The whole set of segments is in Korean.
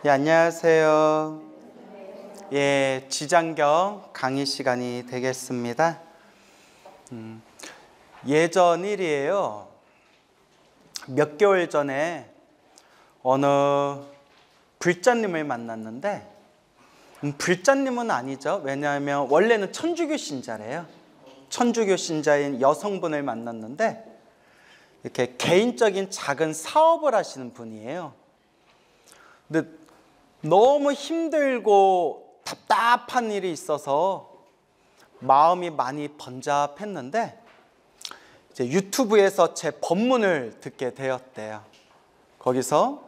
예, 안녕하세요. 예, 지장경 강의 시간이 되겠습니다. 예전 일이에요. 몇 개월 전에 어느 불자님을 만났는데, 불자님은 아니죠. 왜냐하면 원래는 천주교 신자래요. 천주교 신자인 여성분을 만났는데, 이렇게 개인적인 작은 사업을 하시는 분이에요. 근데 너무 힘들고 답답한 일이 있어서 마음이 많이 번잡했는데, 이제 유튜브에서 제 법문을 듣게 되었대요. 거기서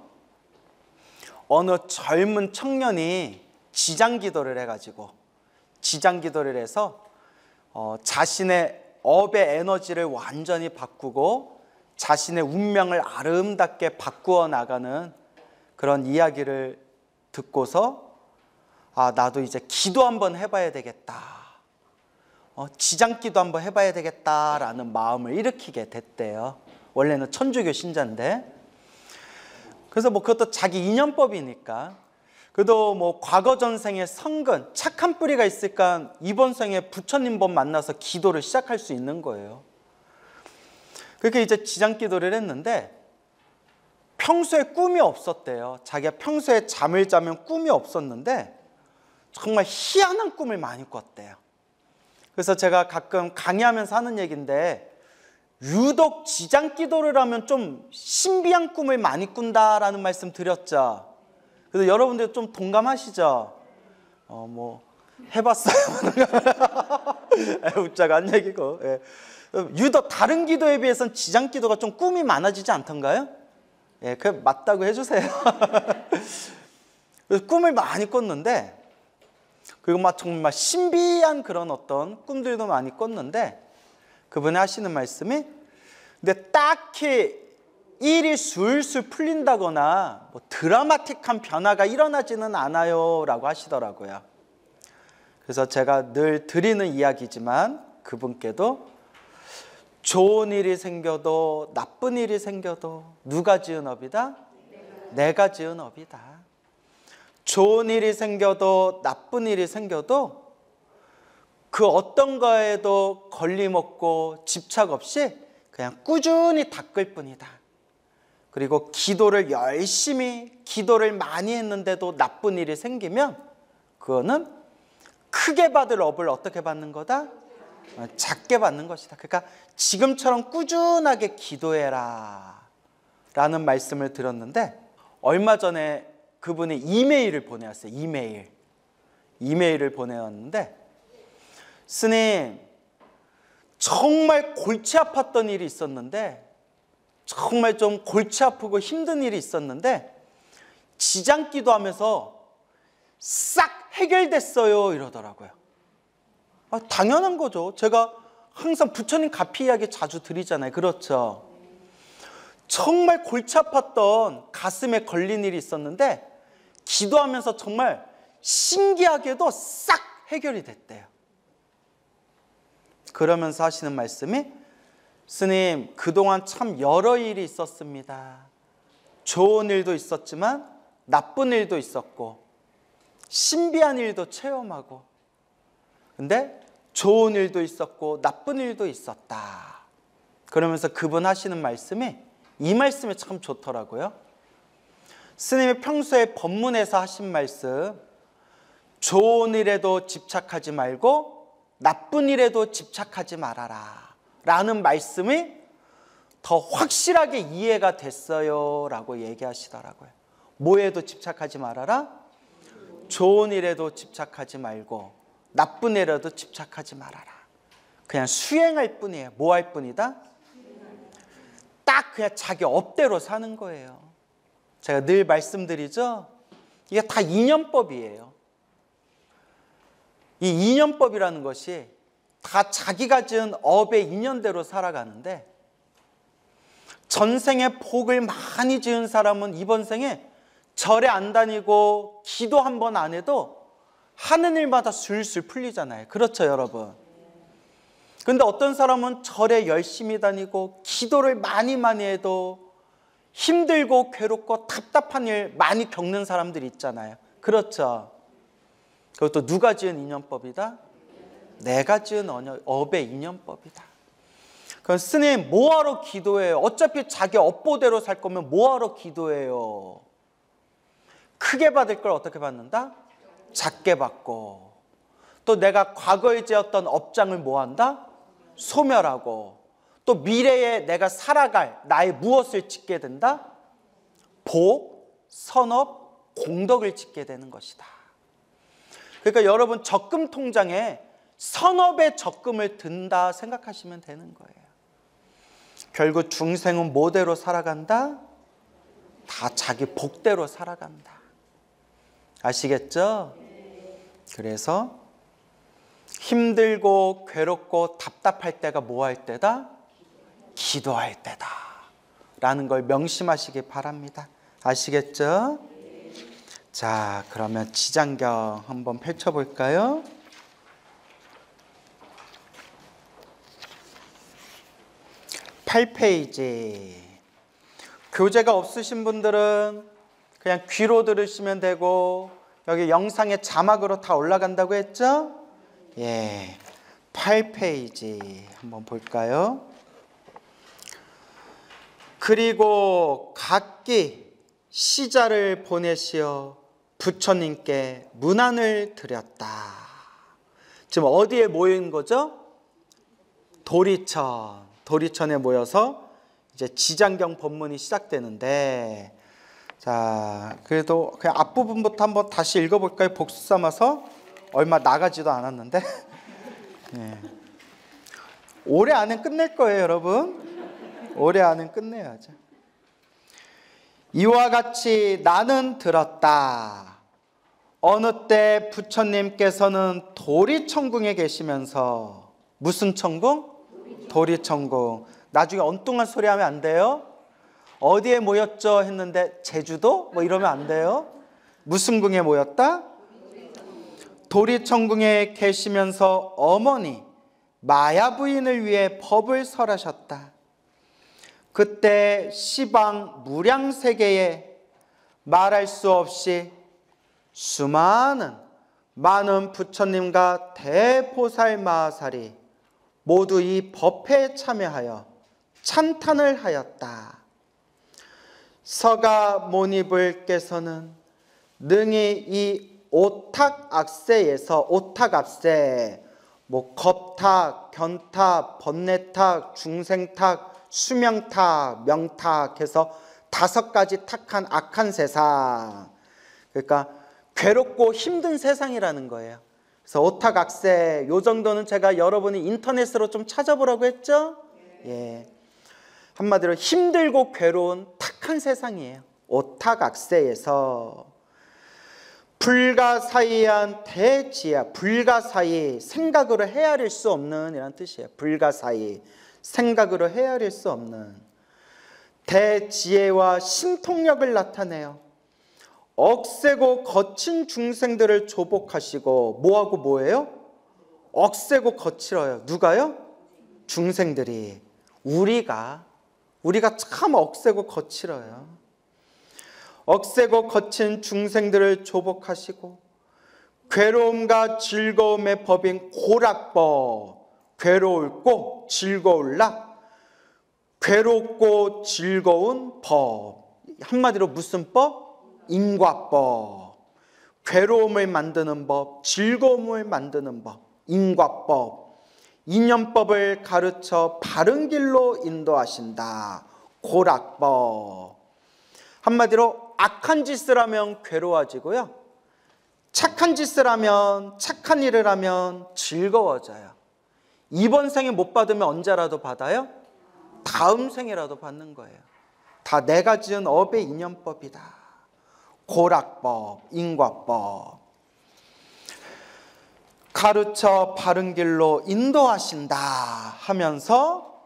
어느 젊은 청년이 지장기도를 해가지고, 지장기도를 해서 자신의 업의 에너지를 완전히 바꾸고 자신의 운명을 아름답게 바꾸어 나가는 그런 이야기를 듣고서, 나도 이제 기도 한번 해봐야 되겠다, 지장기도 한번 해봐야 되겠다라는 마음을 일으키게 됐대요. 원래는 천주교 신자인데. 그래서 그것도 자기 인연법이니까, 그래도 과거 전생에 성근 착한 뿌리가 있으니까 이번 생에 부처님 법 만나서 기도를 시작할 수 있는 거예요. 그렇게 이제 지장기도를 했는데, 평소에 꿈이 없었대요. 자기가 평소에 잠을 자면 꿈이 없었는데 정말 희한한 꿈을 많이 꿨대요. 그래서 제가 가끔 강의하면서 하는 얘기인데, 유독 지장기도를 하면 좀 신비한 꿈을 많이 꾼다라는 말씀 드렸죠. 그래서 여러분들 좀 동감하시죠? 해봤어요. 웃자가 안 얘기고. 예. 유독 다른 기도에 비해서는 지장기도가 좀 꿈이 많아지지 않던가요? 예, 그 맞다고 해주세요. 그래서 꿈을 많이 꿨는데, 그리고 정말 신비한 그런 어떤 꿈들도 많이 꿨는데, 그분이 하시는 말씀이, 근데 딱히 일이 술술 풀린다거나 드라마틱한 변화가 일어나지는 않아요 라고 하시더라고요. 그래서 제가 늘 드리는 이야기지만, 그분께도 좋은 일이 생겨도 나쁜 일이 생겨도 누가 지은 업이다? 내가 지은 업이다. 좋은 일이 생겨도 나쁜 일이 생겨도 그 어떤 거에도 걸림없고 집착 없이 그냥 꾸준히 닦을 뿐이다. 그리고 기도를 열심히, 기도를 많이 했는데도 나쁜 일이 생기면 그거는 크게 받을 업을 어떻게 받는 거다? 작게 받는 것이다. 그러니까 지금처럼 꾸준하게 기도해라 라는 말씀을 드렸는데, 얼마 전에 그분이 이메일을 보내왔어요. 이메일을 보내왔는데, 스님, 정말 골치 아팠던 일이 있었는데, 정말 좀 골치 아프고 힘든 일이 있었는데 지장기도 하면서 싹 해결됐어요 이러더라고요. 당연한 거죠. 제가 항상 부처님 가피 이야기 자주 드리잖아요. 그렇죠? 정말 골치 아팠던 가슴에 걸린 일이 있었는데 기도하면서 정말 신기하게도 싹 해결이 됐대요. 그러면서 하시는 말씀이, 스님, 그동안 참 여러 일이 있었습니다. 좋은 일도 있었지만 나쁜 일도 있었고 신비한 일도 체험하고, 근데 좋은 일도 있었고 나쁜 일도 있었다. 그러면서 그분 하시는 말씀이, 이 말씀이 참 좋더라고요. 스님이 평소에 법문에서 하신 말씀, 좋은 일에도 집착하지 말고 나쁜 일에도 집착하지 말아라 라는 말씀이 더 확실하게 이해가 됐어요 라고 얘기하시더라고요. 뭐에도 집착하지 말아라? 좋은 일에도 집착하지 말고 나쁜 일에도 집착하지 말아라. 그냥 수행할 뿐이에요. 뭐 할 뿐이다? 딱 그냥 자기 업대로 사는 거예요. 제가 늘 말씀드리죠, 이게 다 인연법이에요. 이 인연법이라는 것이 다 자기가 지은 업의 인연대로 살아가는데, 전생에 복을 많이 지은 사람은 이번 생에 절에 안 다니고 기도 한 번 안 해도 하는 일마다 술술 풀리잖아요. 그렇죠, 여러분? 근데 어떤 사람은 절에 열심히 다니고 기도를 많이 해도 힘들고 괴롭고 답답한 일 많이 겪는 사람들 있잖아요. 그렇죠? 그것도 누가 지은 인연법이다? 내가 지은 업의 인연법이다. 그럼 스님 뭐하러 기도해요? 어차피 자기 업보대로 살 거면 뭐하러 기도해요? 크게 받을 걸 어떻게 받는다? 작게 받고, 또 내가 과거에 지었던 업장을 뭐한다? 소멸하고, 또 미래에 내가 살아갈 나의 무엇을 짓게 된다? 복, 선업, 공덕을 짓게 되는 것이다. 그러니까 여러분 적금 통장에 선업의 적금을 든다 생각하시면 되는 거예요. 결국 중생은 뭐대로 살아간다? 다 자기 복대로 살아간다. 아시겠죠? 그래서 힘들고 괴롭고 답답할 때가 뭐 할 때다? 기도할 때다 라는 걸 명심하시기 바랍니다. 아시겠죠? 자, 그러면 지장경 한번 펼쳐볼까요? 8페이지. 교재가 없으신 분들은 그냥 귀로 들으시면 되고, 여기 영상에 자막으로 다 올라간다고 했죠? 예, 8페이지 한번 볼까요? 그리고 각기 시자를 보내시어 부처님께 문안을 드렸다. 지금 어디에 모인 거죠? 도리천에 모여서 이제 지장경 법문이 시작되는데, 자, 그래도 그냥 앞부분부터 한번 다시 읽어볼까요? 복수 삼아서. 얼마 나가지도 않았는데. 네. 올해 안에 끝낼 거예요, 여러분. 올해 안에 끝내야죠. 이와 같이 나는 들었다. 어느 때 부처님께서는 도리천궁에 계시면서, 무슨 천궁? 도리천궁. 나중에 엉뚱한 소리 하면 안 돼요. 어디에 모였죠? 했는데 제주도? 뭐 이러면 안 돼요. 무슨 궁에 모였다? 도리천궁에 계시면서 어머니 마야 부인을 위해 법을 설하셨다. 그때 시방 무량세계에 말할 수 없이 많은 부처님과 대보살 마하살이 모두 이 법회에 참여하여 찬탄을 하였다. 서가모니불께서는 능히 이 오탁악세에서, 오탁악세, 뭐 겁탁, 견탁, 번뇌탁, 중생탁, 수명탁, 명탁 해서 5가지 탁한 악한 세상, 그러니까 괴롭고 힘든 세상이라는 거예요. 그래서 오탁악세, 요 정도는 제가 여러분이 인터넷으로 좀 찾아보라고 했죠? 예. 한마디로 힘들고 괴로운 탁한 세상이에요. 오탁악세에서 불가사의한 대지혜야. 불가사의, 생각으로 헤아릴 수 없는 이란 뜻이에요. 불가사의, 생각으로 헤아릴 수 없는 대지혜와 신통력을 나타내요. 억세고 거친 중생들을 조복하시고, 뭐하고 뭐예요? 억세고 거칠어요. 누가요? 중생들이. 우리가 참 억세고 거칠어요. 억세고 거친 중생들을 조복하시고, 괴로움과 즐거움의 법인 고락법, 괴로울고 즐거울라, 괴롭고 즐거운 법. 한마디로 무슨 법? 인과법. 괴로움을 만드는 법, 즐거움을 만드는 법, 인과법. 인연법을 가르쳐 바른 길로 인도하신다. 고락법. 한마디로 악한 짓을 하면 괴로워지고요, 착한 짓을 하면, 착한 일을 하면 즐거워져요. 이번 생에 못 받으면 언제라도 받아요? 다음 생에라도 받는 거예요. 다 내가 지은 업의 인연법이다. 고락법, 인과법. 가르쳐 바른 길로 인도하신다 하면서,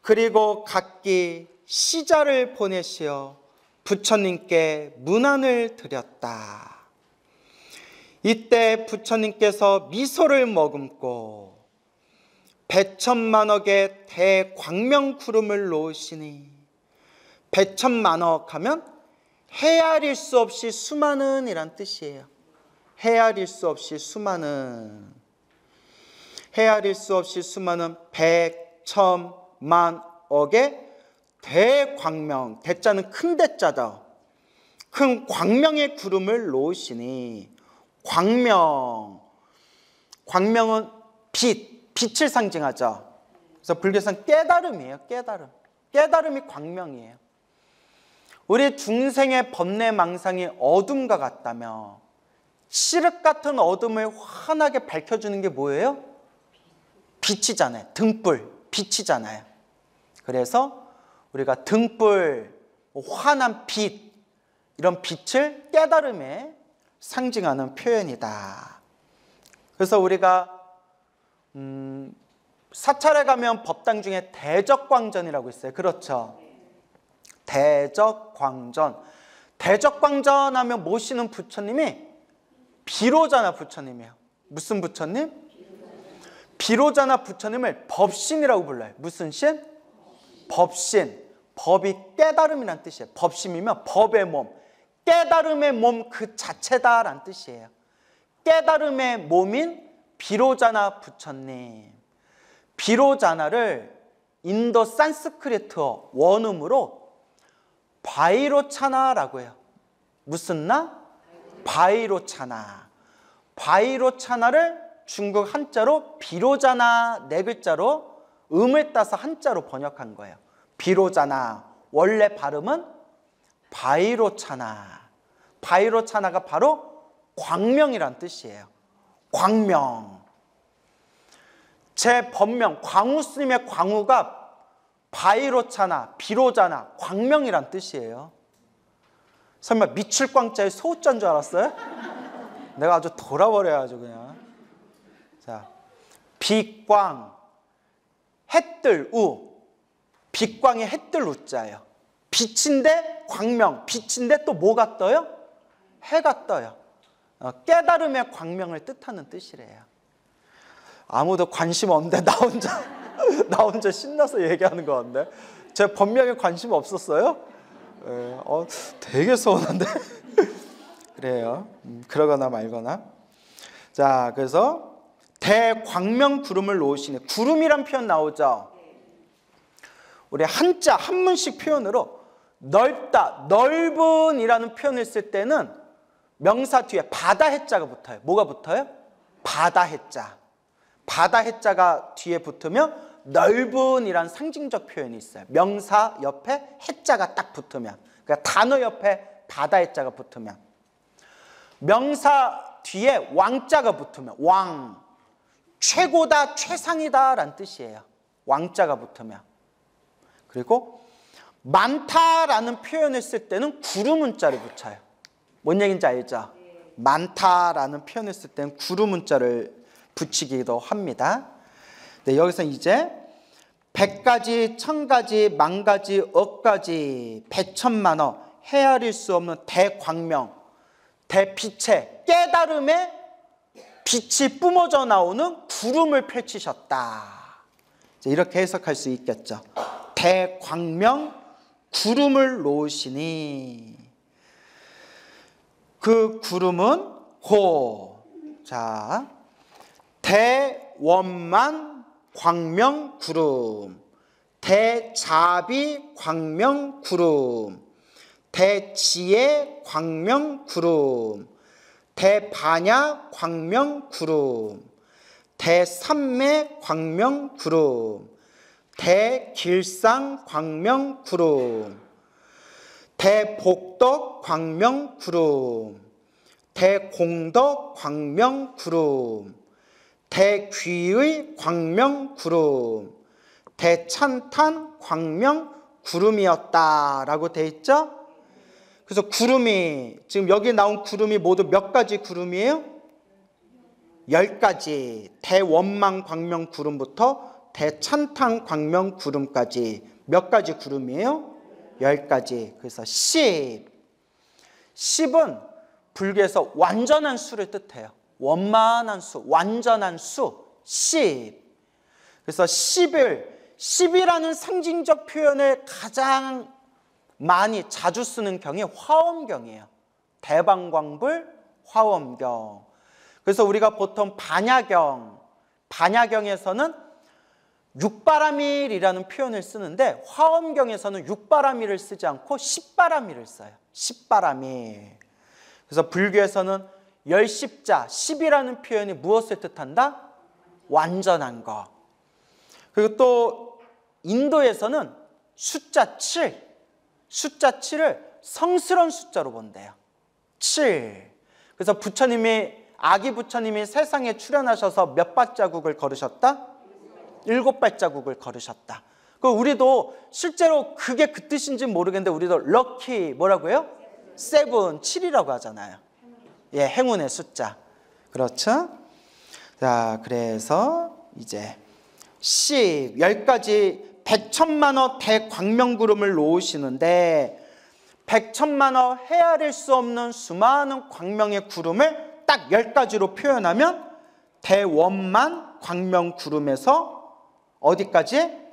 그리고 각기 시자를 보내시어 부처님께 문안을 드렸다. 이때 부처님께서 미소를 머금고 백천만억의 대광명 구름을 놓으시니 배천만억 하면 헤아릴 수 없이 수많은 이란 뜻이에요. 헤아릴 수 없이 수많은, 헤아릴 수 없이 수많은 백천만억의 대광명, 대자는 큰 대자다. 큰 광명의 구름을 놓으시니, 광명, 광명은 빛, 빛을 상징하죠. 그래서 불교에서는 깨달음이에요. 깨달음. 깨달음이 광명이에요. 우리 중생의 번뇌망상이 어둠과 같다며 칠흑 같은 어둠을 환하게 밝혀주는 게 뭐예요? 빛이잖아요. 등불, 빛이잖아요. 그래서 우리가 등불, 환한 빛, 이런 빛을 깨달음에 상징하는 표현이다. 그래서 우리가 사찰에 가면 법당 중에 대적광전이라고 있어요. 그렇죠? 대적광전. 대적광전 하면 모시는 부처님이 비로자나 부처님이에요. 무슨 부처님? 비로자나 부처님을 법신이라고 불러요. 무슨 신? 법신. 법이 깨달음이란 뜻이에요. 법심이면 법의 몸, 깨달음의 몸 그 자체다라는 뜻이에요. 깨달음의 몸인 비로자나 부처님. 비로자나를 인도 산스크리트어 원음으로 바이로차나라고 해요. 무슨 나? 바이로차나. 바이로차나를 중국 한자로 비로자나 네 글자로 음을 따서 한자로 번역한 거예요. 비로자나. 원래 발음은 바이로차나. 바이로차나가 바로 광명이란 뜻이에요. 광명. 제 법명 광우 스님의 광우가 바이로차나, 비로자나, 광명이란 뜻이에요. 설마 미칠 광자의 소자인 줄 알았어요? 내가 아주 돌아버려야죠 그냥. 자, 빛광, 해뜰 우. 빛광이 해뜰 우자예요. 빛인데 광명, 빛인데 또 뭐가 떠요? 해가 떠요. 깨달음의 광명을 뜻하는 뜻이래요. 아무도 관심 없는데 나 혼자 신나서 얘기하는 거 같네. 제 법명에 관심 없었어요? 되게 서운한데. 그래요. 그러거나 말거나. 자, 그래서 대광명 구름을 놓으시네. 구름이란 표현 나오죠. 우리 한자 한문식 표현으로 넓다, 넓은이라는 표현을 쓸 때는 명사 뒤에 바다 해자가 붙어요. 뭐가 붙어요? 바다 해자. 바다 해자가 뒤에 붙으면 넓은이란 상징적 표현이 있어요. 명사 옆에 해자가 딱 붙으면, 그러니까 단어 옆에 바다 해자가 붙으면, 명사 뒤에 왕자가 붙으면 왕, 최고다, 최상이다 라는 뜻이에요. 왕자가 붙으면. 그리고 많다라는 표현을 쓸 때는 구름문자를 붙여요. 뭔 얘기인지 알죠? 많다라는 표현을 쓸 때는 구름문자를 붙이기도 합니다. 네, 여기서 이제 100가지, 1000가지, 만가지, 억가지, 백천만억 헤아릴 수 없는 대광명, 대빛의 깨달음의 빛이 뿜어져 나오는 구름을 펼치셨다. 이렇게 해석할 수 있겠죠. 대광명 구름을 놓으시니, 그 구름은 자, 대원만 광명 구름, 대자비 광명 구름, 대지혜 광명 구름, 대반야 광명 구름, 대삼매 광명 구름, 대길상 광명 구름, 대복덕 광명 구름, 대공덕 광명 구름, 대귀의 광명 구름, 대찬탄 광명 구름이었다라고 돼 있죠? 그래서 구름이, 지금 여기 나온 구름이 모두 몇 가지 구름이에요? 10가지. 대원망 광명 구름부터 대찬탄 광명 구름까지 몇 가지 구름이에요? 10가지. 그래서 10. 10은 불교에서 완전한 수를 뜻해요. 원만한 수, 완전한 수, 10. 그래서 10이라는 상징적 표현을 가장 많이 자주 쓰는 경이 화엄경이에요. 대방광불 화엄경. 그래서 우리가 보통 반야경에서는 육바라밀이라는 표현을 쓰는데 화엄경에서는 육바라밀을 쓰지 않고 십바라밀을 써요. 십바라밀. 그래서 불교에서는 열십자, 십이라는 표현이 무엇을 뜻한다? 완전한 것. 그리고 또 인도에서는 숫자 7, 숫자 7을 성스러운 숫자로 본대요. 7. 그래서 아기 부처님이 세상에 출현하셔서 몇 발자국을 걸으셨다? 7발자국을 걸으셨다. 우리도 실제로 그게 그 뜻인지 모르겠는데 우리도 럭키 뭐라고요? 7, 7이라고 하잖아요. 예, 행운의 숫자. 그렇죠? 자, 그래서 이제 10가지 100천만호 대광명구름을 놓으시는데 100천만호 헤아릴 수 없는 수많은 광명의 구름을 딱 10가지로 표현하면 대원만 광명구름에서 어디까지?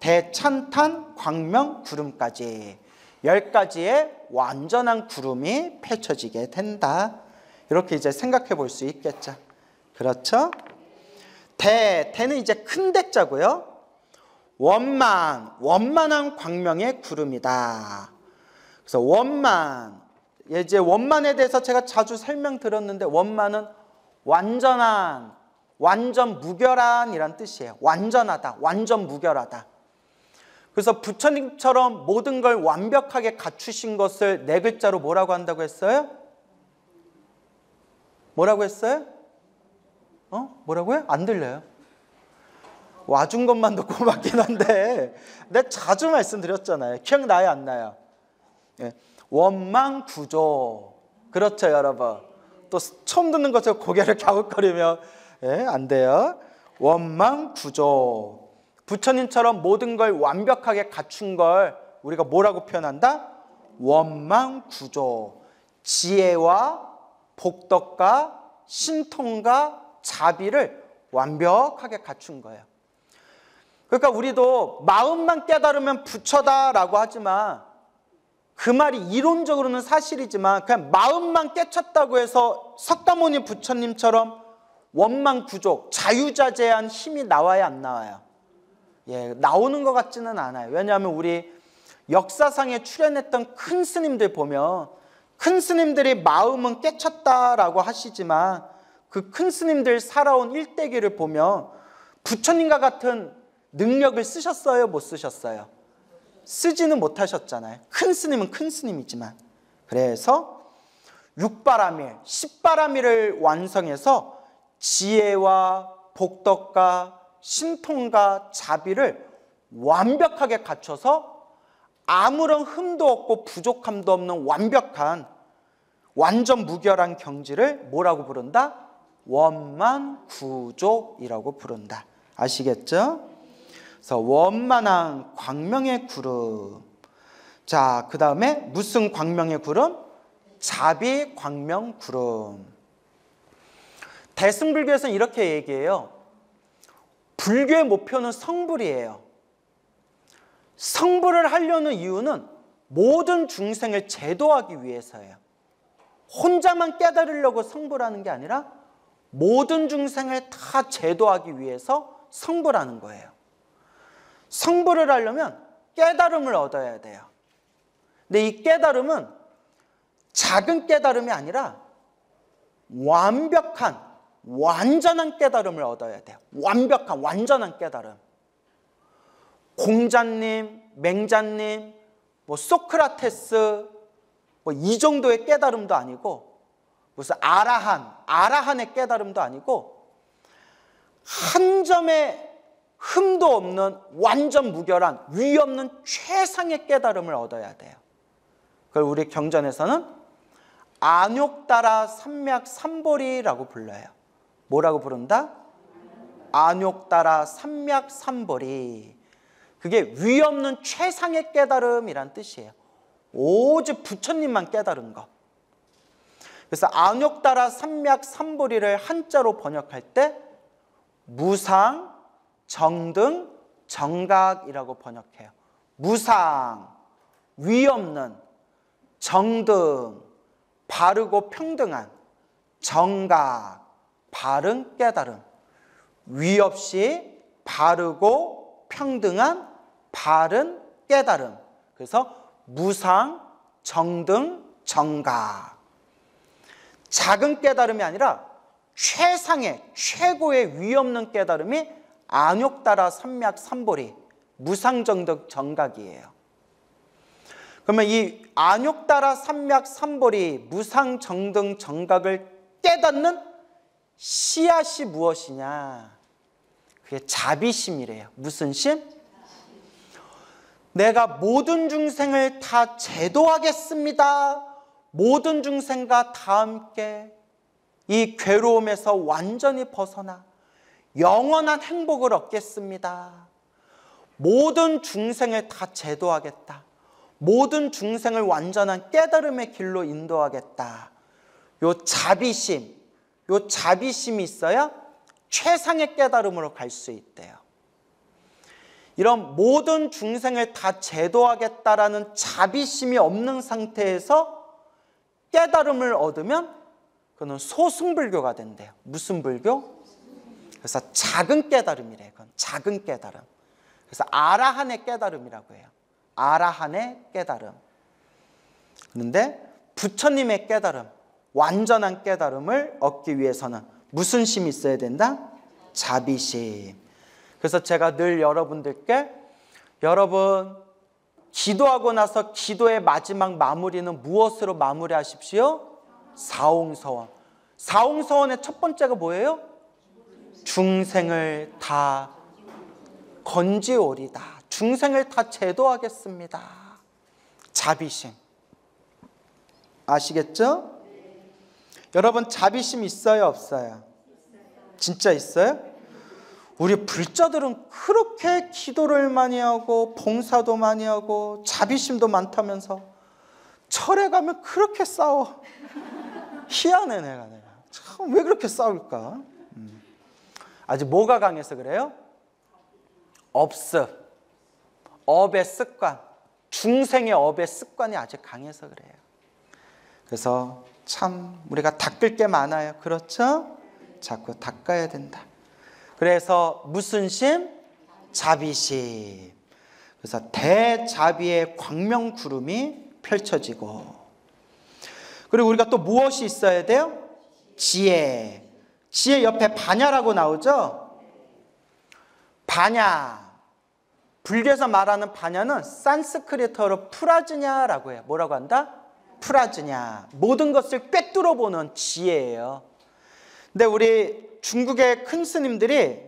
대찬탄 광명구름까지 10가지의 완전한 구름이 펼쳐지게 된다. 이렇게 이제 생각해 볼 수 있겠죠. 그렇죠? 대는 이제 큰 대자고요. 원만한 광명의 구름이다. 그래서 이제 원만에 대해서 제가 자주 설명드렸는데 원만은 완전 무결한이란 뜻이에요. 완전하다, 완전 무결하다. 그래서 부처님처럼 모든 걸 완벽하게 갖추신 것을 4글자로 뭐라고 한다고 했어요? 뭐라고 했어요? 뭐라고요? 안 들려요. 와준 것만도 고맙긴 한데 내가 자주 말씀드렸잖아요. 기억나요? 안 나요? 예. 원망구조. 그렇죠, 여러분. 또 처음 듣는 것처럼 고개를 갸웃거리면 안 돼요. 원망구조. 부처님처럼 모든 걸 완벽하게 갖춘 걸 우리가 뭐라고 표현한다? 원망구조. 지혜와 복덕과 신통과 자비를 완벽하게 갖춘 거예요. 그러니까 우리도 마음만 깨달으면 부처다라고 하지만 그 말이 이론적으로는 사실이지만 그냥 마음만 깨쳤다고 해서 석가모니 부처님처럼 원망구조, 자유자재한 힘이 나와야 안 나와요? 예, 나오는 것 같지는 않아요. 왜냐하면 우리 역사상에 출연했던 큰 스님들 보면 큰 스님들이 마음은 깨쳤다라고 하시지만 그 큰 스님들 살아온 일대기를 보면 부처님과 같은 능력을 쓰셨어요? 못 쓰셨어요? 쓰지는 못하셨잖아요. 큰 스님은 큰 스님이지만. 그래서 6바라밀, 10바라밀을 완성해서 지혜와 복덕과 신통과 자비를 완벽하게 갖춰서 아무런 흠도 없고 부족함도 없는 완벽한 완전 무결한 경지를 뭐라고 부른다? 원만구조이라고 부른다. 아시겠죠? 그래서 원만한 광명의 구름. 자, 그 다음에 무슨 광명의 구름? 자비 광명 구름. 대승불교에서는 이렇게 얘기해요. 불교의 목표는 성불이에요. 성불을 하려는 이유는 모든 중생을 제도하기 위해서예요. 혼자만 깨달으려고 성불하는 게 아니라 모든 중생을 다 제도하기 위해서 성불하는 거예요. 성불을 하려면 깨달음을 얻어야 돼요. 근데 이 깨달음은 작은 깨달음이 아니라 완벽한, 완전한 깨달음을 얻어야 돼요. 완벽한, 완전한 깨달음. 공자님, 맹자님, 소크라테스 이 정도의 깨달음도 아니고 무슨 아라한의 깨달음도 아니고 한 점의 흠도 없는 완전 무결한 위 없는 최상의 깨달음을 얻어야 돼요. 그걸 우리 경전에서는 안욕따라 삼맥삼보리라고 불러요. 뭐라고 부른다? 안욕따라 삼맥삼보리. 그게 위 없는 최상의 깨달음이란 뜻이에요. 오직 부처님만 깨달은 것. 그래서 안욕따라 삼맥삼보리를 한자로 번역할 때 무상, 정등, 정각이라고 번역해요. 무상, 위 없는, 정등, 바르고 평등한, 정각, 바른 깨달음. 위 없이 바르고 평등한 바른 깨달음. 그래서 무상, 정등, 정각. 작은 깨달음이 아니라 최상의, 최고의 위 없는 깨달음이 안욕따라 삼맥 삼보리, 무상정등 정각이에요. 그러면 이 안욕따라 삼맥 삼보리, 무상정등 정각을 깨닫는 씨앗이 무엇이냐? 그게 자비심이래요. 무슨 심? 내가 모든 중생을 다 제도하겠습니다. 모든 중생과 다 함께 이 괴로움에서 완전히 벗어나 영원한 행복을 얻겠습니다. 모든 중생을 다 제도하겠다. 모든 중생을 완전한 깨달음의 길로 인도하겠다. 요 자비심, 요 자비심이 있어야 최상의 깨달음으로 갈 수 있대요. 이런 모든 중생을 다 제도하겠다라는 자비심이 없는 상태에서 깨달음을 얻으면 그건 소승불교가 된대요. 무슨 불교? 그래서 작은 깨달음이래요. 그건 작은 깨달음. 그래서 아라한의 깨달음이라고 해요. 아라한의 깨달음. 그런데 부처님의 깨달음, 완전한 깨달음을 얻기 위해서는 무슨 심이 있어야 된다? 자비심. 그래서 제가 늘 여러분들께, 여러분 기도하고 나서 기도의 마지막 마무리는 무엇으로 마무리하십시오? 사홍서원. 사홍서원의 첫 번째가 뭐예요? 중생을 다 건지오리다. 중생을 다 제도하겠습니다. 자비심. 아시겠죠? 여러분 자비심 있어요, 없어요? 진짜 있어요? 우리 불자들은 그렇게 기도를 많이 하고 봉사도 많이 하고 자비심도 많다면서 절에 가면 그렇게 싸워. 희한해 내가. 참 왜 그렇게 싸울까? 아직 뭐가 강해서 그래요? 업습, 업의 습관, 중생의 업의 습관이 아직 강해서 그래요. 그래서 참 우리가 닦을 게 많아요. 그렇죠? 자꾸 닦아야 된다. 그래서 무슨 심? 자비심. 그래서 대자비의 광명구름이 펼쳐지고, 그리고 우리가 또 무엇이 있어야 돼요? 지혜. 지혜 옆에 반야라고 나오죠? 반야. 불교에서 말하는 반야는 산스크리트어로 프라즈냐라고 해요. 뭐라고 한다? 프라즈냐. 모든 것을 꿰뚫어 보는 지혜예요. 근데 우리 중국의 큰 스님들이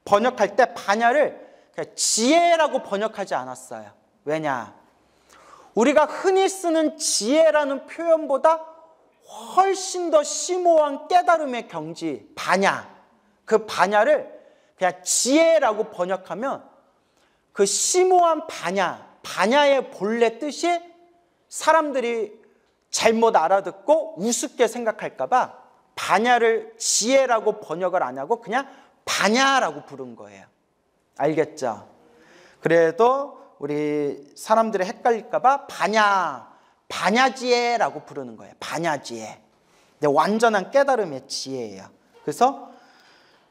번역할 때 반야를 지혜라고 번역하지 않았어요. 왜냐? 우리가 흔히 쓰는 지혜라는 표현보다 훨씬 더 심오한 깨달음의 경지, 반야. 그 반야를 그냥 지혜라고 번역하면 그 심오한 반야, 반야의 본래 뜻이 사람들이 잘못 알아듣고 우습게 생각할까 봐 반야를 지혜라고 번역을 안 하고 그냥 반야라고 부른 거예요. 알겠죠? 그래도 우리 사람들이 헷갈릴까 봐 반야지혜라고 부르는 거예요. 반야지혜. 근데 완전한 깨달음의 지혜예요. 그래서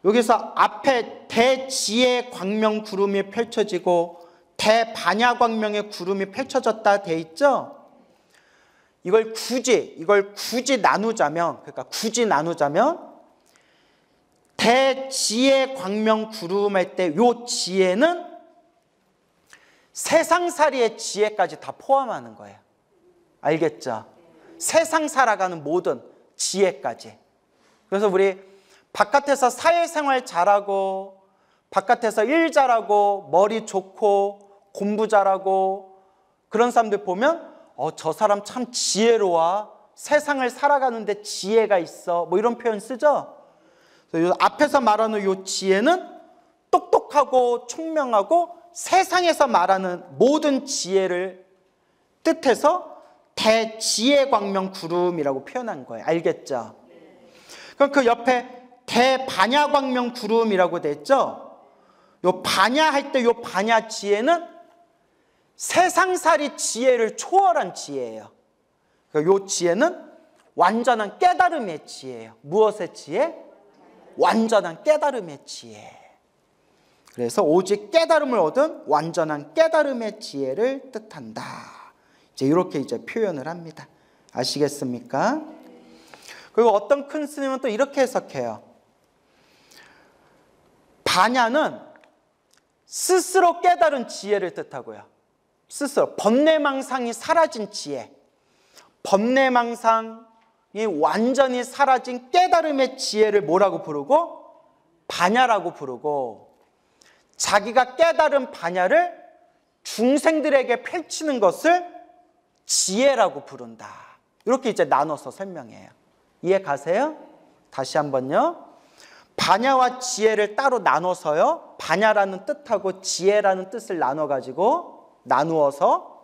여기서 앞에 대지혜 광명 구름이 펼쳐지고 대반야 광명의 구름이 펼쳐졌다 돼 있죠? 이걸 굳이 나누자면, 그러니까 굳이 나누자면 대지혜 광명 구름 할 때 요 지혜는 세상살이의 지혜까지 다 포함하는 거예요. 알겠죠? 세상 살아가는 모든 지혜까지. 그래서 우리 바깥에서 사회생활 잘하고 바깥에서 일 잘하고 머리 좋고 공부 잘하고 그런 사람들 보면 저 사람 참 지혜로워. 세상을 살아가는데 지혜가 있어. 뭐 이런 표현 쓰죠? 그래서 앞에서 말하는 이 지혜는 똑똑하고 총명하고 세상에서 말하는 모든 지혜를 뜻해서 대지혜 광명 구름이라고 표현한 거예요. 알겠죠? 그럼 그 옆에 대반야 광명 구름이라고 돼 있죠? 요 반야 할 때 요 반야 지혜는 세상살이 지혜를 초월한 지혜예요. 이 지혜는 완전한 깨달음의 지혜예요. 무엇의 지혜? 완전한 깨달음의 지혜. 그래서 오직 깨달음을 얻은 완전한 깨달음의 지혜를 뜻한다. 이렇게 표현을 합니다. 아시겠습니까? 그리고 어떤 큰 스님은 또 이렇게 해석해요. 반야는 스스로 깨달은 지혜를 뜻하고요. 스스로 번뇌망상이 사라진 지혜, 번뇌망상이 완전히 사라진 깨달음의 지혜를 뭐라고 부르고? 반야라고 부르고, 자기가 깨달은 반야를 중생들에게 펼치는 것을 지혜라고 부른다. 이렇게 나눠서 설명해요. 이해 가세요? 다시 한번요. 반야와 지혜를 따로 나눠서요. 반야라는 뜻하고 지혜라는 뜻을 나누어서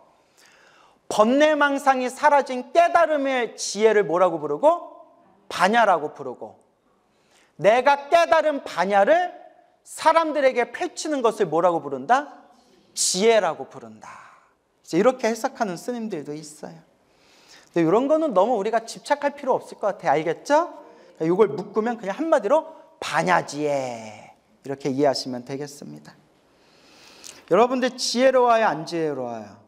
번뇌망상이 사라진 깨달음의 지혜를 뭐라고 부르고? 반야라고 부르고, 내가 깨달은 반야를 사람들에게 펼치는 것을 뭐라고 부른다? 지혜라고 부른다. 이렇게 해석하는 스님들도 있어요. 근데 이런 거는 너무 우리가 집착할 필요 없을 것 같아요. 알겠죠? 이걸 묶으면 그냥 한마디로 반야지혜, 이렇게 이해하시면 되겠습니다. 여러분들 지혜로워요, 안 지혜로워요?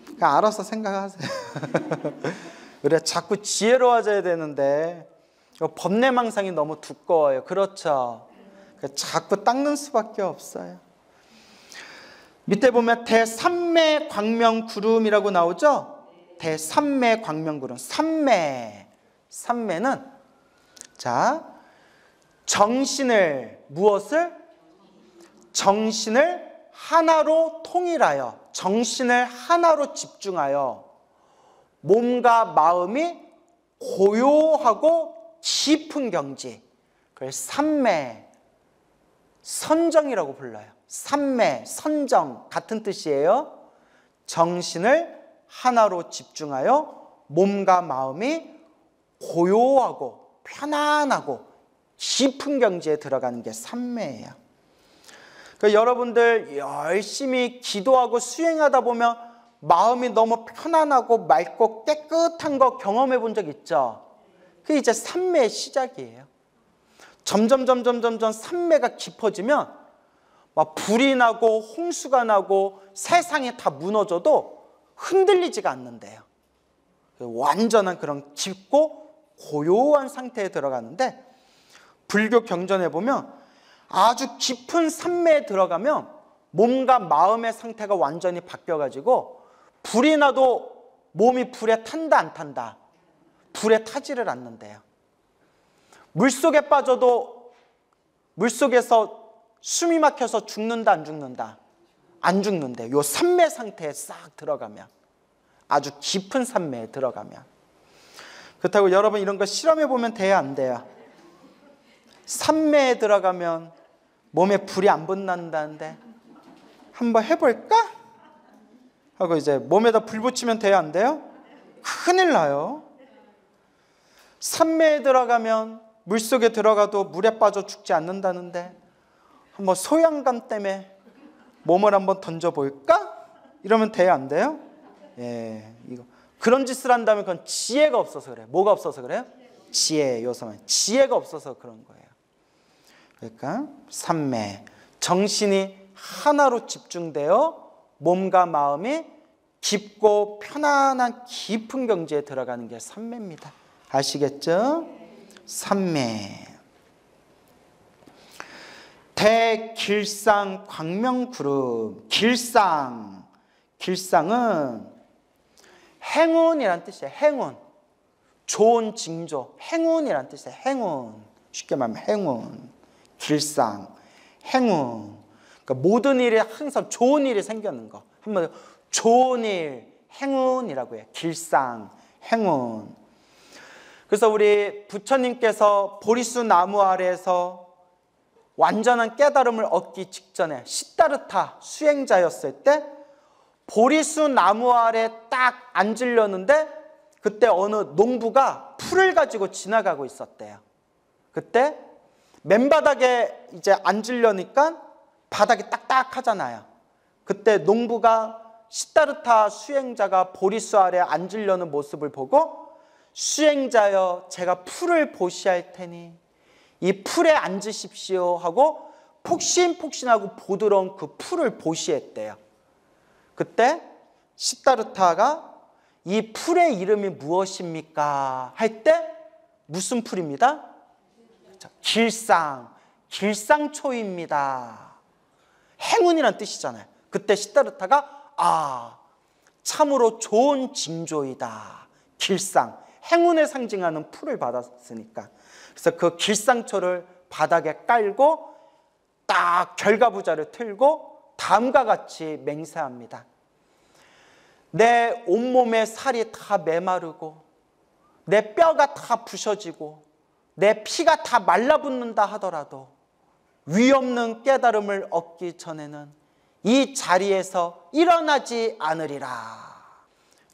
그냥 알아서 생각하세요. 그래, 자꾸 지혜로워져야 되는데 번뇌망상이 너무 두꺼워요. 그렇죠? 자꾸 닦는 수밖에 없어요. 밑에 보면 대삼매 광명구름이라고 나오죠? 대삼매 광명구름. 삼매는 정신을 하나로 통일하여, 정신을 하나로 집중하여 몸과 마음이 고요하고 깊은 경지, 그걸 삼매, 선정이라고 불러요. 삼매, 선정 같은 뜻이에요. 정신을 하나로 집중하여 몸과 마음이 고요하고 편안하고 깊은 경지에 들어가는 게 삼매예요. 그러니까 여러분들 열심히 기도하고 수행하다 보면 마음이 너무 편안하고 맑고 깨끗한 거 경험해 본 적 있죠? 그게 이제 삼매의 시작이에요. 점점 삼매가 깊어지면 막 불이 나고 홍수가 나고 세상이 다 무너져도 흔들리지가 않는데요. 완전한 그런 깊고 고요한 상태에 들어가는데, 불교 경전에 보면 아주 깊은 삼매에 들어가면 몸과 마음의 상태가 완전히 바뀌어가지고 불이 나도 몸이 불에 탄다 안 탄다? 불에 타지를 않는데요. 물속에 빠져도 물속에서 숨이 막혀서 죽는다 안 죽는다? 안 죽는데, 요 삼매 상태에 싹 들어가면, 아주 깊은 삼매에 들어가면. 그렇다고 여러분 이런 거 실험해 보면 돼야 안 돼요? 삼매에 들어가면 몸에 불이 안 붙는다는데 한번 해볼까? 하고 이제 몸에다 불 붙이면 돼야 안 돼요? 큰일 나요. 삼매에 들어가면 물속에 들어가도 물에 빠져 죽지 않는다는데 한번 소양감 때문에 몸을 한번 던져볼까? 이러면 돼야 안 돼요? 예, 이거 그런 짓을 한다면 그건 지혜가 없어서 그래요. 뭐가 없어서 그래요? 지혜 요소만. 지혜가 없어서 그런 거예요. 그러니까 삼매, 정신이 하나로 집중되어 몸과 마음이 깊고 편안한 깊은 경지에 들어가는 게 삼매입니다. 아시겠죠? 삼매. 대길상 광명구름. 길상은 행운이란 뜻이에요. 행운. 좋은 징조. 행운이란 뜻이에요. 행운. 쉽게 말하면 행운. 길상. 행운. 그러니까 모든 일에 항상 좋은 일이 생기는 거. 한번 좋은 일, 행운이라고 해요. 길상, 행운. 그래서 우리 부처님께서 보리수 나무 아래에서 완전한 깨달음을 얻기 직전에 시다르타 수행자였을 때 보리수 나무 아래 딱 앉으려는데 그때 어느 농부가 풀을 가지고 지나가고 있었대요. 그때 맨바닥에 이제 앉으려니까 바닥이 딱딱하잖아요. 그때 농부가 시다르타 수행자가 보리수 아래 앉으려는 모습을 보고 수행자여 제가 풀을 보시할 테니 이 풀에 앉으십시오 하고 폭신폭신하고 부드러운 그 풀을 보시했대요. 그때 시다르타가 이 풀의 이름이 무엇입니까? 할 때 무슨 풀입니다? 길상초입니다. 행운이란 뜻이잖아요. 그때 시다르타가 참으로 좋은 징조이다. 길상, 행운을 상징하는 풀을 받았으니까. 그래서 그 길상초를 바닥에 깔고 딱 결과부자를 틀고 다음과 같이 맹세합니다. 내 온몸의 살이 다 메마르고 내 뼈가 다 부셔지고 내 피가 다 말라붙는다 하더라도 위없는 깨달음을 얻기 전에는 이 자리에서 일어나지 않으리라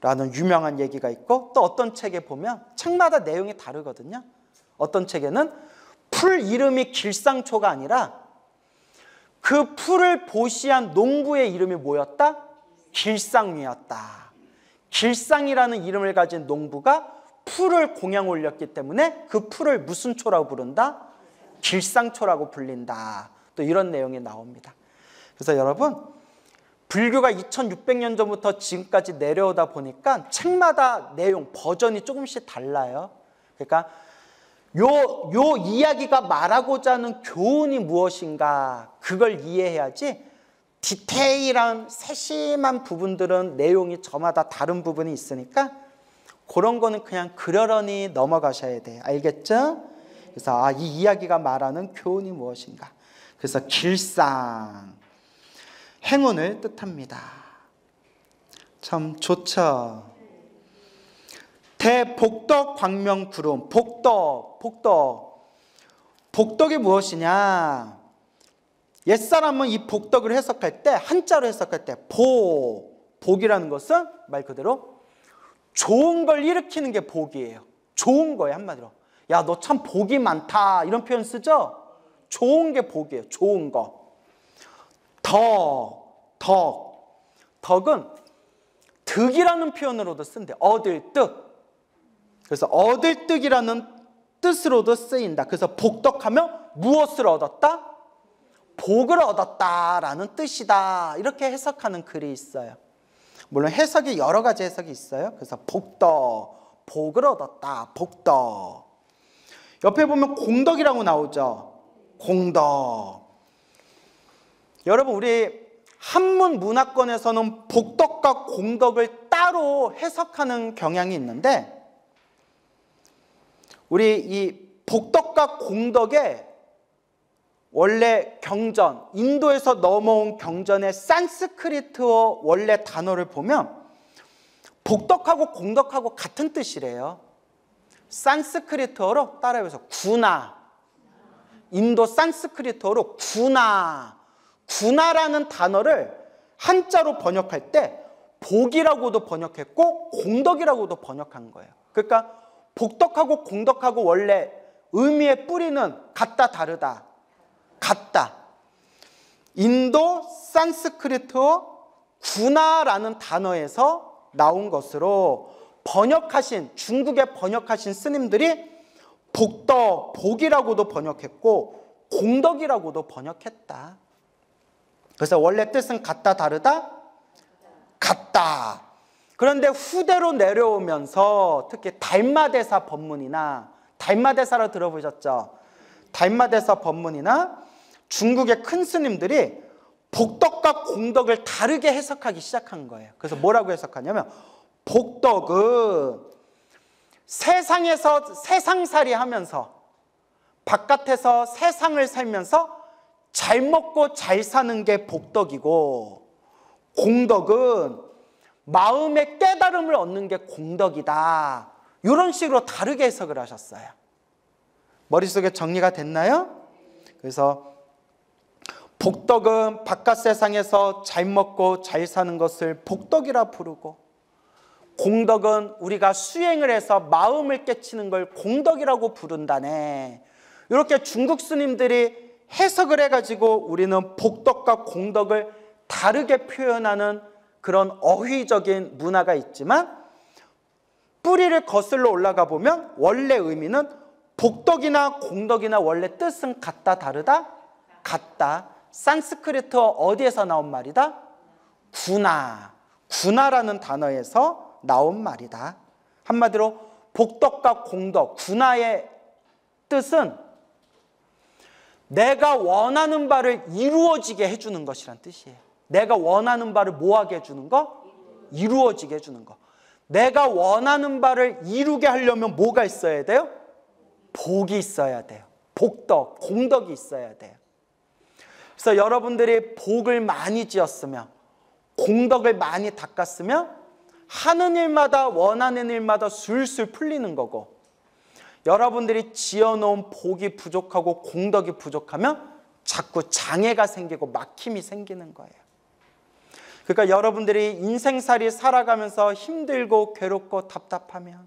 라는 유명한 얘기가 있고, 또 어떤 책에 보면 책마다 내용이 다르거든요. 어떤 책에는 풀 이름이 길상초가 아니라 그 풀을 보시한 농부의 이름이 뭐였다? 길상이었다. 길상이라는 이름을 가진 농부가 풀을 공양 올렸기 때문에 그 풀을 무슨 초라고 부른다? 길상초라고 불린다. 또 이런 내용이 나옵니다. 그래서 여러분, 불교가 2600년 전부터 지금까지 내려오다 보니까 책마다 내용, 버전이 조금씩 달라요. 그러니까 요 이야기가 말하고자 하는 교훈이 무엇인가, 그걸 이해해야지 디테일한 세심한 부분들은 내용이 저마다 다른 부분이 있으니까 그런 거는 그냥 그러려니 넘어가셔야 돼요. 알겠죠? 그래서 이 이야기가 말하는 교훈이 무엇인가. 그래서 길상, 행운을 뜻합니다. 참 좋죠. 대복덕 광명구름, 복덕이 무엇이냐? 옛사람은 이 복덕을 해석할 때, 한자로 해석할 때 복이라는 것은 말 그대로 좋은 걸 일으키는 게 복이에요. 좋은 거예요, 한마디로. 야, 너 참 복이 많다, 이런 표현 쓰죠? 좋은 게 복이에요. 좋은 거. 덕은 득이라는 표현으로도 쓴대. 얻을 득. 그래서 얻을 득이라는 뜻으로도 쓰인다. 그래서 복덕하면 무엇을 얻었다? 복을 얻었다라는 뜻이다. 이렇게 해석하는 글이 있어요. 물론 해석이 여러 가지 해석이 있어요. 그래서 복덕, 복을 얻었다. 복덕. 옆에 보면 공덕이라고 나오죠. 공덕. 여러분, 우리 한문 문화권에서는 복덕과 공덕을 따로 해석하는 경향이 있는데, 우리 이 복덕과 공덕의 원래 경전, 인도에서 넘어온 경전의 산스크리트어 원래 단어를 보면 복덕하고 공덕하고 같은 뜻이래요. 산스크리트어로 따라해서 구나, 인도 산스크리트어로 구나라는 단어를 한자로 번역할 때 복이라고도 번역했고 공덕이라고도 번역한 거예요. 그러니까 복덕하고 공덕하고 원래 의미의 뿌리는 같다, 다르다. 같다. 인도 산스크리트어 구나라는 단어에서 나온 것으로 중국에 번역하신 스님들이 복이라고도 번역했고 공덕이라고도 번역했다. 그래서 원래 뜻은 같다, 다르다? 같다. 그런데 후대로 내려오면서 특히 달마대사 법문이나, 달마대사를 들어보셨죠? 달마대사 법문이나 중국의 큰 스님들이 복덕과 공덕을 다르게 해석하기 시작한 거예요. 그래서 뭐라고 해석하냐면, 복덕은 세상에서 세상살이 하면서, 바깥에서 세상을 살면서 잘 먹고 잘 사는 게 복덕이고, 공덕은 마음의 깨달음을 얻는 게 공덕이다. 이런 식으로 다르게 해석을 하셨어요. 머릿속에 정리가 됐나요? 그래서 복덕은 바깥 세상에서 잘 먹고 잘 사는 것을 복덕이라 부르고, 공덕은 우리가 수행을 해서 마음을 깨치는 걸 공덕이라고 부른다네. 이렇게 중국 스님들이 해석을 해가지고 우리는 복덕과 공덕을 다르게 표현하는 그런 어휘적인 문화가 있지만 뿌리를 거슬러 올라가 보면 원래 의미는 복덕이나 공덕이나 원래 뜻은 같다 다르다? 같다. 산스크리트어 어디에서 나온 말이다? 구나. 구나라는 단어에서 나온 말이다. 한마디로 복덕과 공덕, 구나의 뜻은 내가 원하는 바를 이루어지게 해주는 것이란 뜻이에요. 내가 원하는 바를 뭐하게 해주는 거? 이루어지게 해주는 거. 내가 원하는 바를 이루게 하려면 뭐가 있어야 돼요? 복이 있어야 돼요. 복덕, 공덕이 있어야 돼요. 그래서 여러분들이 복을 많이 지었으면, 공덕을 많이 닦았으면 하는 일마다 원하는 일마다 술술 풀리는 거고, 여러분들이 지어놓은 복이 부족하고 공덕이 부족하면 자꾸 장애가 생기고 막힘이 생기는 거예요. 그러니까 여러분들이 인생살이 살아가면서 힘들고 괴롭고 답답하면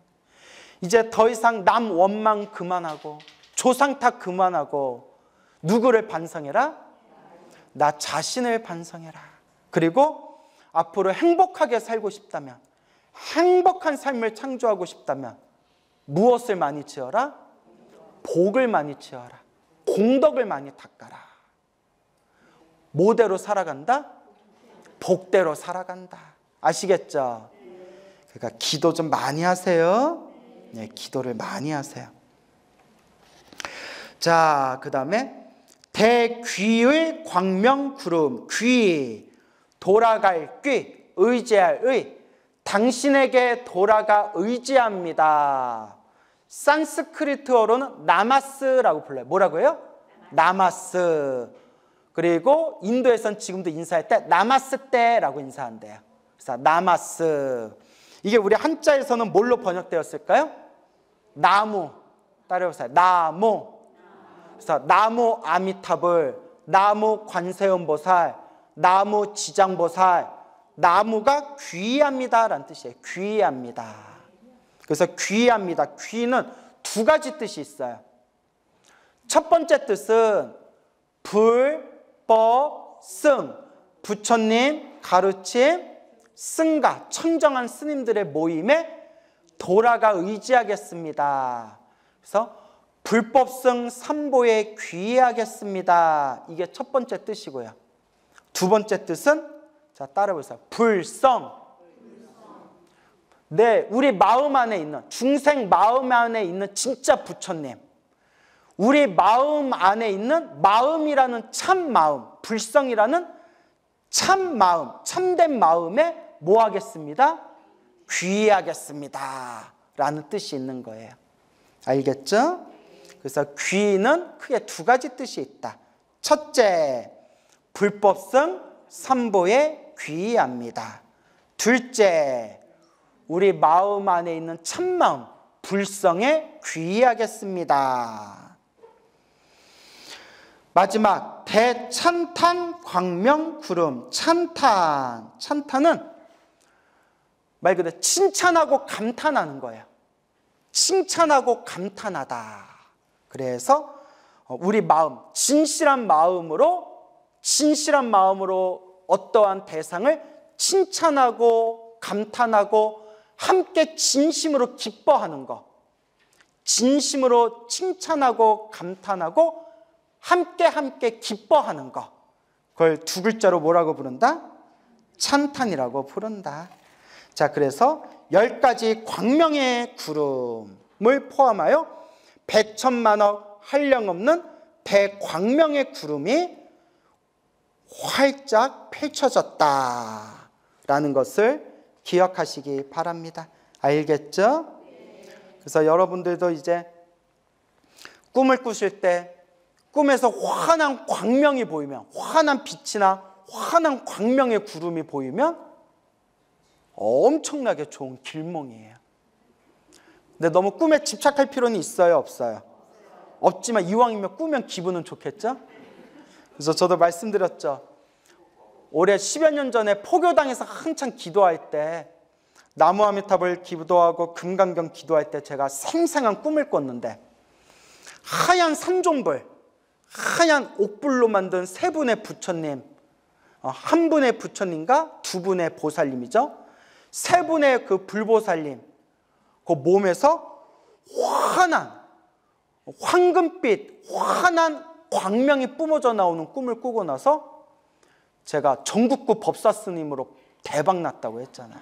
이제 더 이상 남 원망 그만하고 조상 탓 그만하고 누구를 반성해라? 나 자신을 반성해라. 그리고 앞으로 행복하게 살고 싶다면, 행복한 삶을 창조하고 싶다면 무엇을 많이 지어라? 복을 많이 지어라. 공덕을 많이 닦아라. 뭐대로 살아간다? 복대로 살아간다. 아시겠죠? 그러니까 기도 좀 많이 하세요. 네, 기도를 많이 하세요. 자, 그 다음에 대귀의 광명구름. 귀, 돌아갈 귀, 의지할 의. 당신에게 돌아가 의지합니다. 산스크리트어로는 나마스라고 불러요. 뭐라고 해요? 나마스. 그리고 인도에선 지금도 인사할 때 나마스테라고 인사한대요. 그래서 나마스. 이게 우리 한자에서는 뭘로 번역되었을까요? 나무. 따라해보세요. 나무. 그래서 나무 아미타불, 나무 관세음보살, 나무 지장보살. 나무가 귀합니다 라는 뜻이에요. 귀합니다. 그래서 귀합니다. 귀는 두 가지 뜻이 있어요. 첫 번째 뜻은 불, 법, 승. 부처님 가르침, 승가, 청정한 스님들의 모임에 돌아가 의지하겠습니다. 그래서 불법승 삼보에 귀의하겠습니다. 이게 첫 번째 뜻이고요. 두 번째 뜻은, 자, 따라해보세요. 불성. 네, 우리 마음 안에 있는, 중생 마음 안에 있는 진짜 부처님, 우리 마음 안에 있는 마음이라는 참 마음, 불성이라는 참 마음, 참된 마음에 뭐 하겠습니다? 귀의하겠습니다 라는 뜻이 있는 거예요. 알겠죠? 그래서 귀는 크게 두 가지 뜻이 있다. 첫째, 불법성 삼보에 귀의합니다. 둘째, 우리 마음 안에 있는 참마음, 불성에 귀의하겠습니다. 마지막, 대찬탄 광명구름. 찬탄. 찬탄은 말 그대로 칭찬하고 감탄하는 거예요. 칭찬하고 감탄하다. 그래서 우리 마음, 진실한 마음으로 어떠한 대상을 칭찬하고 감탄하고 함께 진심으로 기뻐하는 것. 진심으로 칭찬하고 감탄하고 함께 기뻐하는 것. 그걸 두 글자로 뭐라고 부른다? 찬탄이라고 부른다. 자, 그래서 10가지 광명의 구름을 포함하여 백천만억 한량없는 백광명의 구름이 활짝 펼쳐졌다라는 것을 기억하시기 바랍니다. 알겠죠? 그래서 여러분들도 이제 꿈을 꾸실 때 꿈에서 환한 광명이 보이면, 환한 빛이나 환한 광명의 구름이 보이면 엄청나게 좋은 길몽이에요. 근데 너무 꿈에 집착할 필요는 있어요, 없어요? 없지만 이왕이면 꾸면 기분은 좋겠죠? 그래서 저도 말씀드렸죠. 올해 10여 년 전에 포교당에서 한창 기도할 때, 나무아미탑을 기도하고 금강경 기도할 때 제가 생생한 꿈을 꿨는데, 하얀 산종불, 하얀 옥불로 만든 세 분의 부처님, 한 분의 부처님과 두 분의 보살님이죠. 세 분의 그 불보살님, 그 몸에서 환한 황금빛 환한 광명이 뿜어져 나오는 꿈을 꾸고 나서 제가 전국구 법사 스님으로 대박 났다고 했잖아요.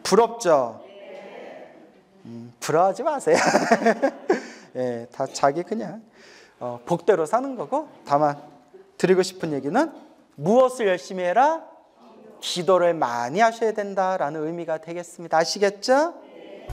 부럽죠? 부러워하지 마세요. 예, 다 자기 그냥 복대로 사는 거고, 다만 드리고 싶은 얘기는 무엇을 열심히 해라? 기도를 많이 하셔야 된다라는 의미가 되겠습니다. 아시겠죠?